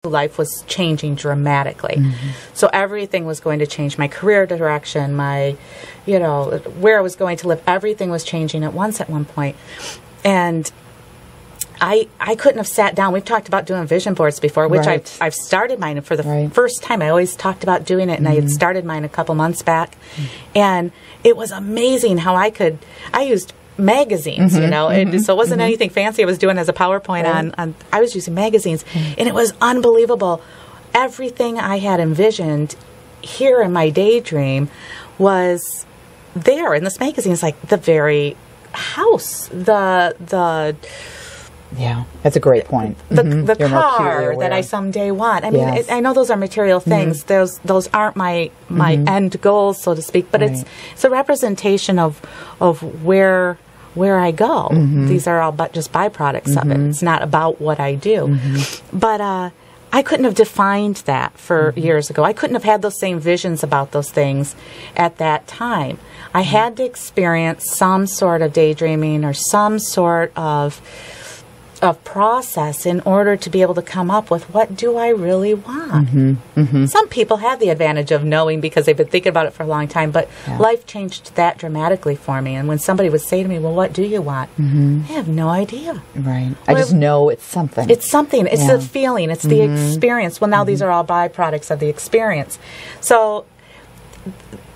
life was changing dramatically. So everything was going to change. My career direction, my, you know, where I was going to live, everything was changing at once at one point. And I couldn't have sat down. We've talked about doing vision boards before, which I've started mine for the first time. I always talked about doing it, and I had started mine a couple months back. And it was amazing how I used magazines, you know, so it wasn't anything fancy I was doing as a PowerPoint on, I was using magazines, and it was unbelievable. Everything I had envisioned here in my daydream was there in this magazine. It's like the very house, yeah, that's a great point. The car that I someday want. I mean, I know those are material things. Those aren't my end goals, so to speak. But it's a representation of where I go. These are all but just byproducts of it. It's not about what I do. But I couldn't have defined that for years ago. I couldn't have had those same visions about those things at that time. I had to experience some sort of daydreaming or some sort of process in order to be able to come up with what do I really want. Some people have the advantage of knowing because they've been thinking about it for a long time, but life changed that dramatically for me. And when somebody would say to me, well, what do you want? I have no idea. Right. I just know it's something. It's something. It's the feeling. It's the experience. Well, now these are all byproducts of the experience. So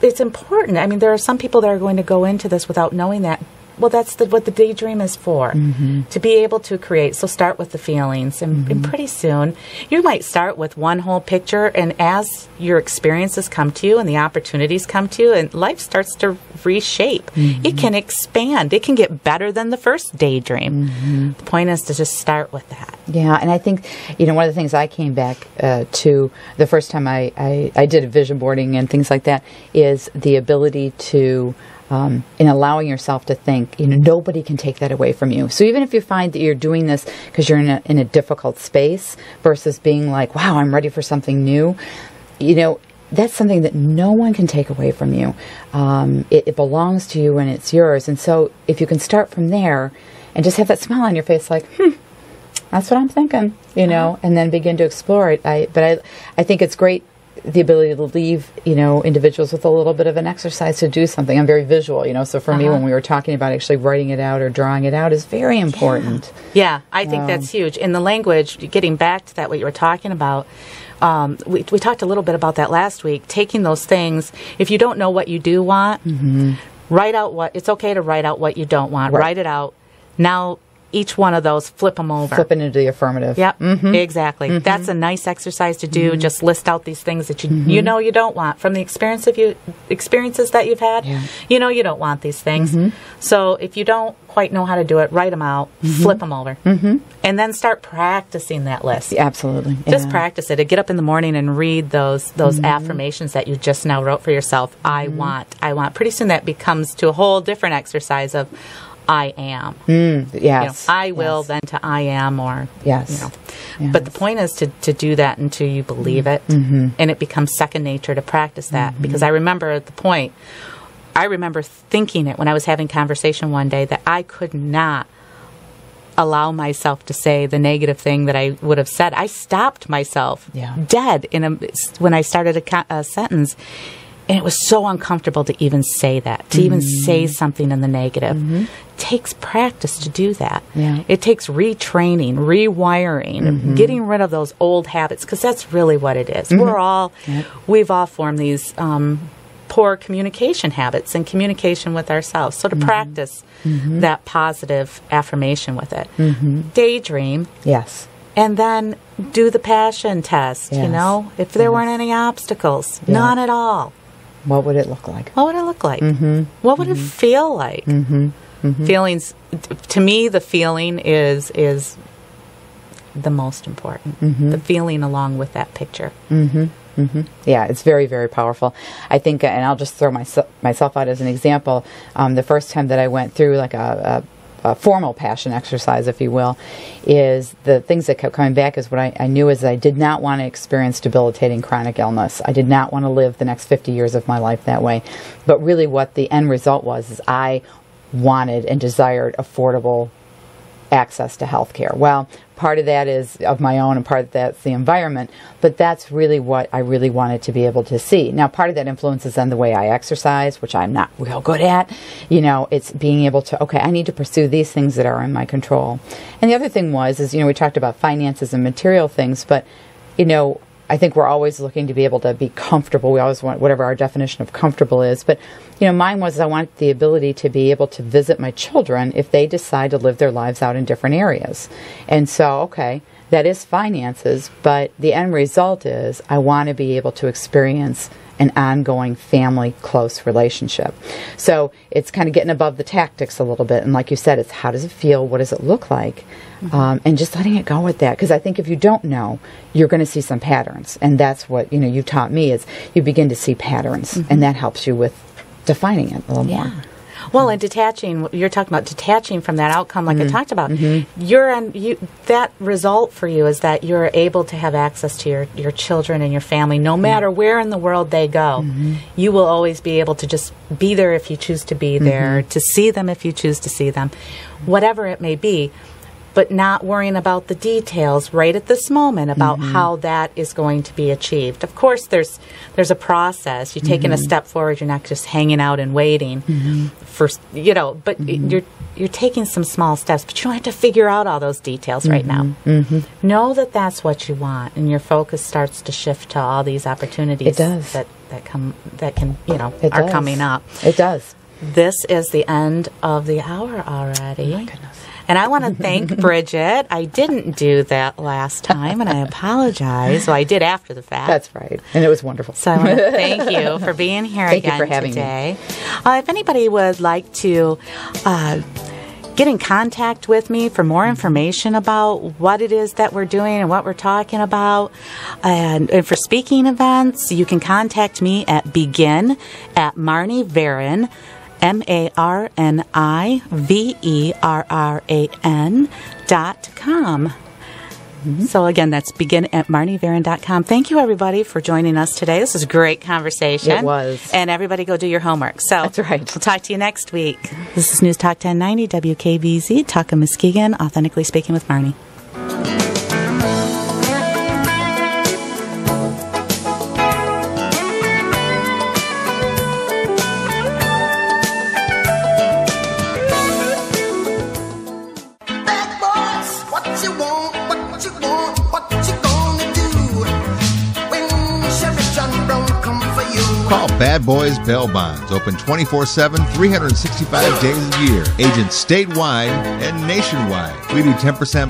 it's important. I mean, there are some people that are going to go into this without knowing that. Well, that's what the daydream is for, to be able to create. So start with the feelings, and pretty soon you might start with one whole picture, and as your experiences come to you and the opportunities come to you, and life starts to reshape. It can expand. It can get better than the first daydream. The point is to just start with that. Yeah, and I think, you know, one of the things I came back to the first time I did a vision boarding and things like that is the ability to in allowing yourself to think, you know, nobody can take that away from you. So even if you find that you're doing this because you're in a difficult space versus being like, wow, I'm ready for something new, you know, that's something that no one can take away from you. It belongs to you and it's yours. And so if you can start from there and just have that smile on your face like, that's what I'm thinking, you know, and then begin to explore it. But I think it's great, the ability to leave, you know, individuals with a little bit of an exercise to do something. I'm very visual, you know, so for me, when we were talking about actually writing it out or drawing it out is very important. Yeah, I think that's huge. In the language, getting back to that, what you were talking about, we talked a little bit about that last week, taking those things, if you don't know what you do want, write out it's okay to write out what you don't want. Write it out. Now, each one of those, flip them over. Flip it into the affirmative. Yep, exactly. That's a nice exercise to do. Just list out these things that you know you don't want. From the experiences that you've had, you know you don't want these things. So if you don't quite know how to do it, write them out, flip them over, and then start practicing that list. Absolutely. Just practice it. Get up in the morning and read those affirmations that you just now wrote for yourself. I want. Pretty soon that becomes to a whole different exercise of I am. Yes. You know, I will, then to I am, or, you know. But the point is to do that until you believe it, and it becomes second nature to practice that. Because I remember at the point, I remember thinking it when I was having conversation one day that I could not allow myself to say the negative thing that I would have said. I stopped myself dead when I started a sentence. And it was so uncomfortable to even say that, to even say something in the negative. It takes practice to do that. It takes retraining, rewiring, getting rid of those old habits, because that's really what it is. We've all formed these poor communication habits and communication with ourselves. So to practice that positive affirmation with it. Daydream. Yes. And then do the passion test, you know, if there weren't any obstacles, none at all. What would it look like? What would it look like? What would it feel like? Feelings, to me, the feeling is the most important. The feeling along with that picture. Yeah, it's very, very powerful. I think, and I'll just throw myself out as an example. The first time that I went through like a formal passion exercise, if you will, is the things that kept coming back is what I knew is that I did not want to experience debilitating chronic illness. I did not want to live the next 50 years of my life that way. But really what the end result was is I wanted and desired affordable access to health care. Well, part of that is of my own and part of that's the environment, but that's really what I really wanted to be able to see. Now, part of that influences on the way I exercise, which I'm not real good at. It's being able to, okay, I need to pursue these things that are in my control. And the other thing is, we talked about finances and material things, but, I think we're always looking to be able to be comfortable. We always want whatever our definition of comfortable is. But, mine was I want the ability to be able to visit my children if they decide to live their lives out in different areas. And so, okay, that is finances, but the end result is I want to be able to experience an ongoing family close relationship. So it's kind of getting above the tactics a little bit. And like you said, it's how does it feel? What does it look like? And just letting it go with that. Because I think if you don't know, you're going to see some patterns. And that's what, you taught me is you begin to see patterns. And that helps you with defining it a little more. Well, and you're talking about detaching from that outcome like I talked about. That result for you is that you're able to have access to your children and your family no matter where in the world they go. You will always be able to just be there if you choose to be there, to see them if you choose to see them, whatever it may be, but not worrying about the details right at this moment about how that is going to be achieved. Of course, there's a process. You're taking a step forward. You're not just hanging out and waiting for, but you're taking some small steps, but you don't have to figure out all those details right now. Know that that's what you want, and your focus starts to shift to all these opportunities that are coming up. It does. This is the end of the hour already. Oh, my goodness. And I want to thank Bridget. I didn't do that last time, and I apologize. Well, I did after the fact. That's right. And it was wonderful. So I want to thank you for being here thank again you for having today. Me. If anybody would like to get in contact with me for more information about what it is that we're doing and what we're talking about, and for speaking events, you can contact me at begin@marniveran.com. MarniVeran.com. So again, that's begin@marniveran.com. Thank you, everybody, for joining us today. This was a great conversation. It was. And everybody go do your homework. So that's right. We'll talk to you next week. This is News Talk 1090 WKVZ, Talk of Muskegon, Authentically Speaking with Marni. Call Bad Boys Bail Bonds. Open 24/7, 365 days a year. Agents statewide and nationwide. We do 10%